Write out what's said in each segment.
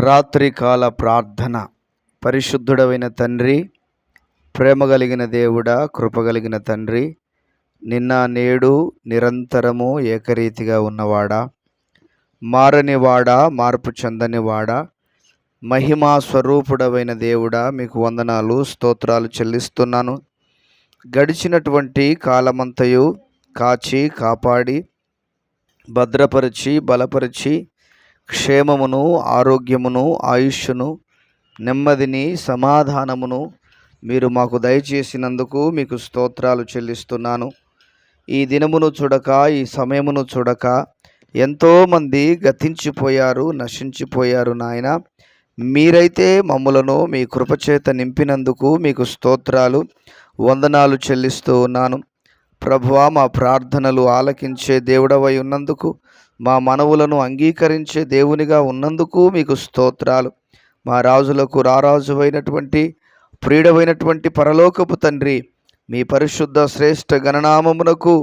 రాత్రికాల ప్రార్థన. పరిశుద్ధుడవైన తండ్రి, ప్రేమ కలిగిన దేవుడా, కృపగలిగిన తండ్రి, నిన్న నేడు నిరంతరము ఏకరీతిగా ఉన్నవాడా, మారనివాడా, మార్పు చెందనివాడా, మహిమా స్వరూపుడవైన దేవుడా, మీకు వందనాలు, స్తోత్రాలు చెల్లిస్తున్నాను. గడిచినటువంటి కాలమంతయు కాచి కాపాడి భద్రపరిచి బలపరిచి క్షేమమును, ఆరోగ్యమును, ఆయుష్ను, నెమ్మదిని, సమాధానమును మీరు మాకు దయచేసినందుకు మీకు స్తోత్రాలు చెల్లిస్తున్నాను. ఈ దినమును చూడక, ఈ సమయమును చూడక ఎంతోమంది గతించిపోయారు, నశించిపోయారు. నాయన, మీరైతే మమ్ములను మీ కృపచేత నింపినందుకు మీకు స్తోత్రాలు, వందనాలు చెల్లిస్తూ ఉన్నాను. ప్రభువా, మా ప్రార్థనలు ఆలకించే దేవుడవై ఉన్నందుకు, మా మనవులను అంగీకరించే దేవునిగా ఉన్నందుకు మీకు స్తోత్రాలు. మా రాజులకు రారాజువైనటువంటి ప్రియుడవైనటువంటి పరలోకపు తండ్రి, మీ పరిశుద్ధ శ్రేష్ఠ గణనామమునకు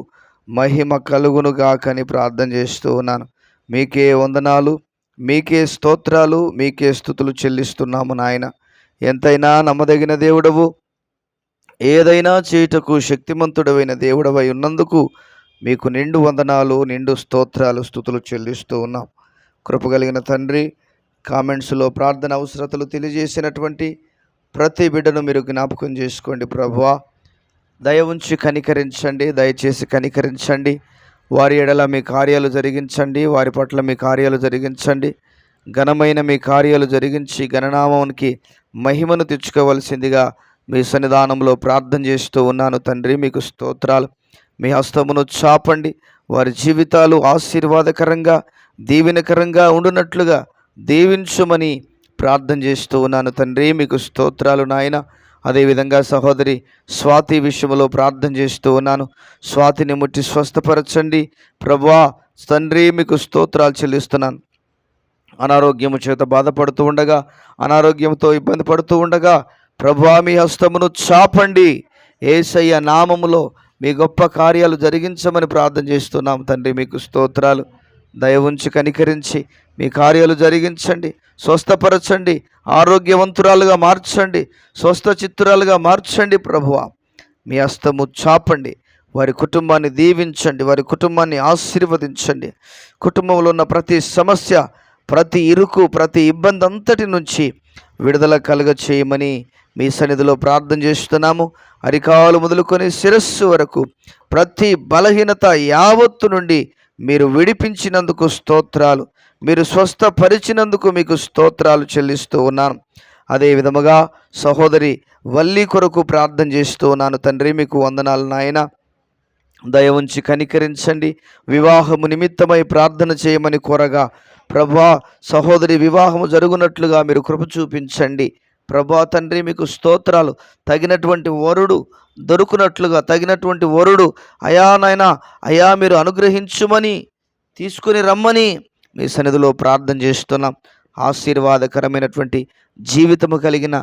మహిమ కలుగునుగాకని ప్రార్థన చేస్తూ ఉన్నాను. మీకే వందనాలు, మీకే స్తోత్రాలు, మీకే స్తుతులు చెల్లిస్తున్నాము నాయన. ఎంతైనా నమ్మదగిన దేవుడవు, ఏదైనా చేయుటకు శక్తిమంతుడవైన దేవుడవై ఉన్నందుకు మీకు నిండు వందనాలు, నిండు స్తోత్రాలు, స్తుతులు చెల్లిస్తూ ఉన్నాం. కృపగలిగిన తండ్రి, కామెంట్స్లో ప్రార్థన అవసరతలు తెలియజేసినటువంటి ప్రతి బిడ్డను మీరు జ్ఞాపకం చేసుకోండి. ప్రభువా, దయ ఉంచి కనికరించండి, దయచేసి కనికరించండి. వారి ఎడల మీ కార్యాలు జరిగించండి, వారి పట్ల మీ కార్యాలు జరిగించండి. ఘనమైన మీ కార్యాలు జరిగించి గణనామానికి మహిమను తెచ్చుకోవలసిందిగా మీ సన్నిధానంలో ప్రార్థన చేస్తూ ఉన్నాను. తండ్రి, మీకు స్తోత్రాలు. మీ హస్తమును చాపండి, వారి జీవితాలు ఆశీర్వాదకరంగా, దీవెనకరంగా ఉండునట్లుగా దీవించుమని ప్రార్థన చేస్తూ ఉన్నాను. తండ్రి, మీకు స్తోత్రాలు నాయన. అదేవిధంగా సహోదరి స్వాతి విషయంలో ప్రార్థన చేస్తూ ఉన్నాను. స్వాతిని ముట్టి స్వస్థపరచండి ప్రభువా. తండ్రి, మీకు స్తోత్రాలు చెల్లిస్తున్నాను. అనారోగ్యము చేత బాధపడుతూ ఉండగా, అనారోగ్యంతో ఇబ్బంది పడుతూ ఉండగా ప్రభువా, మీ హస్తమును చాపండి. యేసయ్య నామములో మీ గొప్ప కార్యాలు జరిగించమని ప్రార్థన చేస్తున్నాం. తండ్రి, మీకు స్తోత్రాలు. దయ ఉంచి కనికరించి మీ కార్యాలు జరిగించండి, స్వస్థపరచండి, ఆరోగ్యవంతురాలుగా మార్చండి, స్వస్థ చిత్తురాలుగా మార్చండి. ప్రభువా, మీ హస్తము చాపండి, వారి కుటుంబాన్ని దీవించండి, వారి కుటుంబాన్ని ఆశీర్వదించండి. కుటుంబంలో ఉన్న ప్రతి సమస్య, ప్రతి ఇరుకు, ప్రతి ఇబ్బంది అంతటి నుంచి విడుదల కలుగ చేయమని మీ సన్నిధిలో ప్రార్థన చేస్తున్నాము. అరికాలు మొదలుకొని శిరస్సు వరకు ప్రతి బలహీనత యావత్తు నుండి మీరు విడిపించినందుకు స్తోత్రాలు, మీరు స్వస్థపరిచినందుకు మీకు స్తోత్రాలు చెల్లిస్తూ ఉన్నాను. అదే విధముగా సహోదరి వల్లి కొరకు ప్రార్థన చేస్తూ ఉన్నాను. తండ్రి, మీకు వందనాలు నాయన. దయ ఉంచి కనికరించండి. వివాహము నిమిత్తమై ప్రార్థన చేయమని కోరగా ప్రభా, సహోదరి వివాహము జరుగునట్లుగా మీరు కృప చూపించండి. ప్రభా తండ్రి, మీకు స్తోత్రాలు. తగినటువంటి వరుడు దొరుకునట్లుగా, తగినటువంటి వరుడు అయా నాయన, అయా మీరు అనుగ్రహించుమని, తీసుకుని రమ్మని మీ సన్నిధిలో ప్రార్థన చేస్తున్నాం. ఆశీర్వాదకరమైనటువంటి జీవితము కలిగిన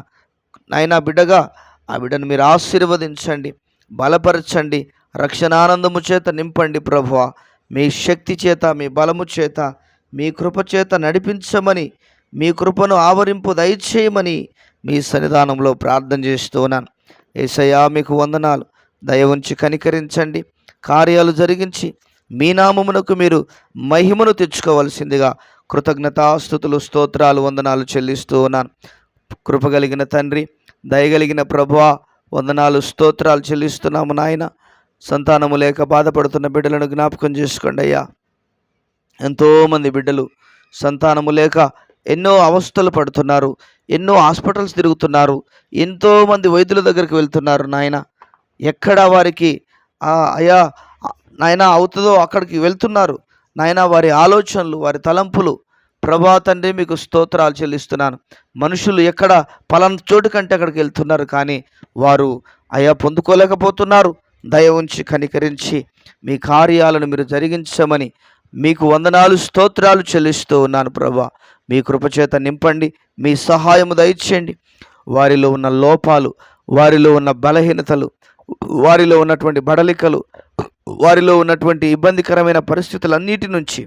నాయన బిడ్డగా ఆ బిడ్డను మీరు ఆశీర్వదించండి, బలపరచండి, రక్షణానందము చేత నింపండి. ప్రభువా, మీ శక్తి చేత, మీ బలము చేత, మీ కృప చేత నడిపించమని, మీ కృపను ఆవరింపు దయచేయమని మీ సన్నిధానంలో ప్రార్థన చేస్తూ ఉన్నాను. యేసయ్యా, మీకు వందనాలు. దయ ఉంచి కనికరించండి, కార్యాలు జరిగించి మీ నామమునకు మీరు మహిమను తెచ్చుకోవలసిందిగా కృతజ్ఞతాస్తుతులు, స్తోత్రాలు, వందనాలు చెల్లిస్తూ ఉన్నాను. కృపగలిగిన తండ్రి, దయగలిగిన ప్రభువా, వందనాలు, స్తోత్రాలు చెల్లిస్తున్నాము నాయన. సంతానము లేక బాధపడుతున్న బిడ్డలను జ్ఞాపకం చేసుకోండి అయ్యా. ఎంతోమంది బిడ్డలు సంతానము లేక ఎన్నో అవస్థలు పడుతున్నారు, ఎన్నో హాస్పిటల్స్ తిరుగుతున్నారు, ఎంతోమంది వైద్యుల దగ్గరికి వెళ్తున్నారు నాయన. ఎక్కడ వారికి అయా నాయన అవుతుందో అక్కడికి వెళ్తున్నారు నాయన. వారి ఆలోచనలు, వారి తలంపులు ప్రభా తండ్రి, మీకు స్తోత్రాలు చెల్లిస్తున్నాను. మనుషులు ఎక్కడ పలానా చోటు కంటే అక్కడికి వెళ్తున్నారు, కానీ వారు అయా పొందుకోలేకపోతున్నారు. దయ ఉంచి కనికరించి మీ కార్యాలను మీరు జరిగించమని మీకు వందనాలు, స్తోత్రాలు చెల్లిస్తూ ఉన్నాను. ప్రభా, మీ కృపచేత నింపండి, మీ సహాయము దయచేయండి. వారిలో ఉన్న లోపాలు, వారిలో ఉన్న బలహీనతలు, వారిలో ఉన్నటువంటి బడలికలు, వారిలో ఉన్నటువంటి ఇబ్బందికరమైన పరిస్థితులన్నిటి నుంచి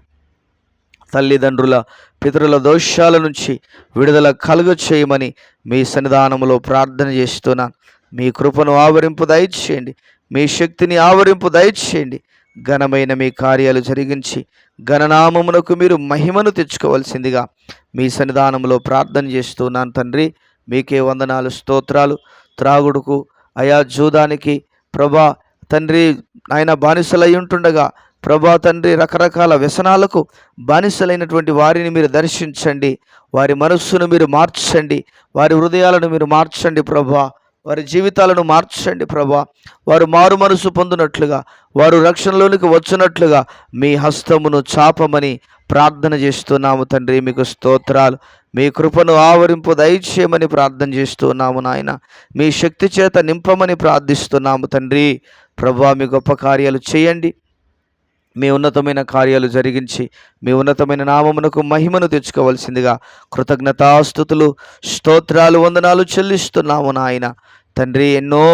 తల్లిదండ్రుల పితరుల దోషాల నుంచి విడుదల కలుగ చేయమని మీ సన్నిధానంలో ప్రార్థన చేస్తున్నాను. మీ కృపను ఆవరింపు దయచేయండి, మీ శక్తిని ఆవరింపు దయచేయండి. ఘనమైన మీ కార్యాలు జరిగించి ఘననామమునకు మీరు మహిమను తెచ్చుకోవాల్సిందిగా మీ సన్నిధానంలో ప్రార్థన చేస్తున్నాను తండ్రి. మీకే వందనాలు, స్తోత్రాలు. త్రాగుడుకు, అయా జూదానికి ప్రభా తండ్రి ఆయన బానిసలై ఉంటుండగా ప్రభా తండ్రి రకరకాల వ్యసనాలకు బానిసలైనటువంటి వారిని మీరు దర్శించండి. వారి మనస్సును మీరు మార్చండి, వారి హృదయాలను మీరు మార్చండి ప్రభా. వారి జీవితాలను మార్చండి ప్రభా. వారు మారు మనసు పొందినట్లుగా, వారు రక్షణలోనికి వచ్చినట్లుగా మీ హస్తమును చాపమని ప్రార్థన చేస్తున్నాము తండ్రి. మీకు స్తోత్రాలు. మీ కృపను ఆవరింపు దయచేయమని ప్రార్థన చేస్తున్నాము నాయన. మీ శక్తి చేత నింపమని ప్రార్థిస్తున్నాము తండ్రి. ప్రభా మీ గొప్ప కార్యాలు చేయండి, మీ ఉన్నతమైన కార్యాలు జరిగించి మీ ఉన్నతమైన నామమునకు మహిమను తెచ్చుకోవాల్సిందిగా కృతజ్ఞతాస్తుతులు, స్తోత్రాలు, వందనాలు చెల్లిస్తున్నాము నాయన తండ్రి. ఎన్నో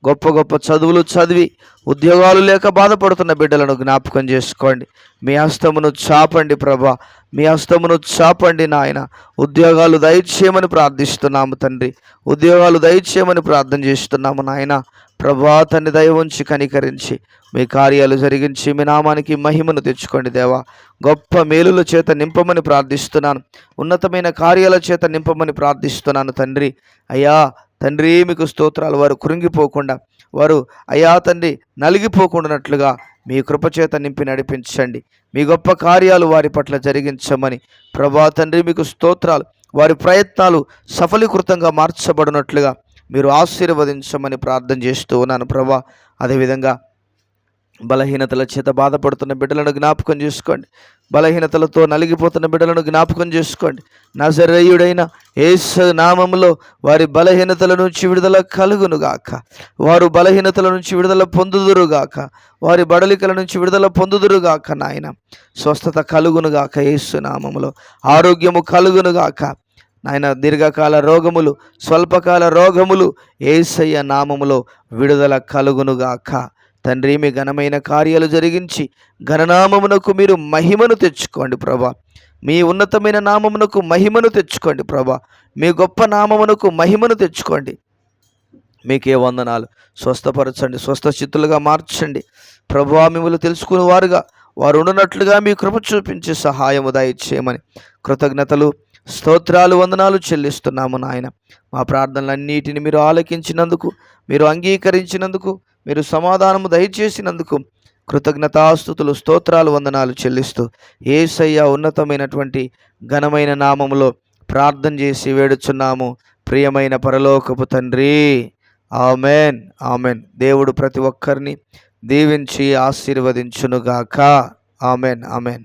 గొప్ప గొప్ప చదువులు చదివి ఉద్యోగాలు లేక బాధపడుతున్న బిడ్డలను జ్ఞాపకం చేసుకోండి. మీ హస్తమును చాపండి ప్రభా, మీ హస్తమును చాపండి నాయన. ఉద్యోగాలు దయచేయమని ప్రార్థిస్తున్నాము తండ్రి, ఉద్యోగాలు దయచేయమని ప్రార్థన చేస్తున్నాము నాయన. ప్రభా తండ్రి దయ ఉంచి కనికరించి మీ కార్యాలు జరిగించి మీ నామానికి మహిమను తెచ్చుకోండి దేవా. గొప్ప మేలుల చేత నింపమని ప్రార్థిస్తున్నాను, ఉన్నతమైన కార్యాల చేత నింపమని ప్రార్థిస్తున్నాను తండ్రి. అయ్యా తండ్రి మీకు స్తోత్రాలు. వారు కృంగిపోకుండా, వారు అయ్యా తండ్రి నలిగిపోకుండానట్లుగా మీ కృపచేత నింపి నడిపించండి. మీ గొప్ప కార్యాలు వారి పట్ల జరిగించమని ప్రభా తండ్రి మీకు స్తోత్రాలు. వారి ప్రయత్నాలు సఫలీకృతంగా మార్చబడినట్లుగా మీరు ఆశీర్వదించమని ప్రార్థన చేస్తూ ఉన్నాను ప్రభా. అదేవిధంగా బలహీనతల చేత బాధపడుతున్న బిడ్డలను జ్ఞాపకం చేసుకోండి, బలహీనతలతో నలిగిపోతున్న బిడ్డలను జ్ఞాపకం చేసుకోండి. నజరేయుడైన యేసు నామములో వారి బలహీనతల నుంచి విడుదల కలుగునుగాక, వారు బలహీనతల నుంచి విడుదల పొందుదురుగాక, వారి బడలికల నుంచి విడుదల పొందుదురుగాక నాయన. స్వస్థత కలుగునుగాక యేసు నామములో, ఆరోగ్యము కలుగునుగాక నాయన. దీర్ఘకాల రోగములు, స్వల్పకాల రోగములు యేసయ్య నామములో విడుదల కలుగునుగాక తండ్రి. మీ ఘనమైన కార్యాలు జరిగించి ఘననామమునకు మీరు మహిమను తెచ్చుకోండి ప్రభా. మీ ఉన్నతమైన నామమునకు మహిమను తెచ్చుకోండి ప్రభా. మీ గొప్ప నామమునకు మహిమను తెచ్చుకోండి. మీకే వందనాలు. స్వస్థపరచండి, స్వస్థచిత్తులుగా మార్చండి ప్రభువా. మిమ్మల్ని తెలుసుకుని వారుగా వారు ఉండునట్లుగా మీ కృప చూపించి సహాయము దయచేయమని కృతజ్ఞతలు, స్తోత్రాలు, వందనాలు చెల్లిస్తున్నాము నాయన. మా ప్రార్థనలన్నిటిని మీరు ఆలకించినందుకు, మీరు అంగీకరించినందుకు, మీరు సమాధానము దయచేసినందుకు కృతజ్ఞతాస్తుతులు, స్తోత్రాలు, వందనాలు చెల్లిస్తూ యేసయ్య ఉన్నతమైనటువంటి ఘనమైన నామములో ప్రార్థన చేసి వేడుచున్నాము ప్రియమైన పరలోకపు తండ్రి. Amen, amen. దేవుడు ప్రతి ఒక్కరిని దీవించి ఆశీర్వదించునుగాక. Amen, amen.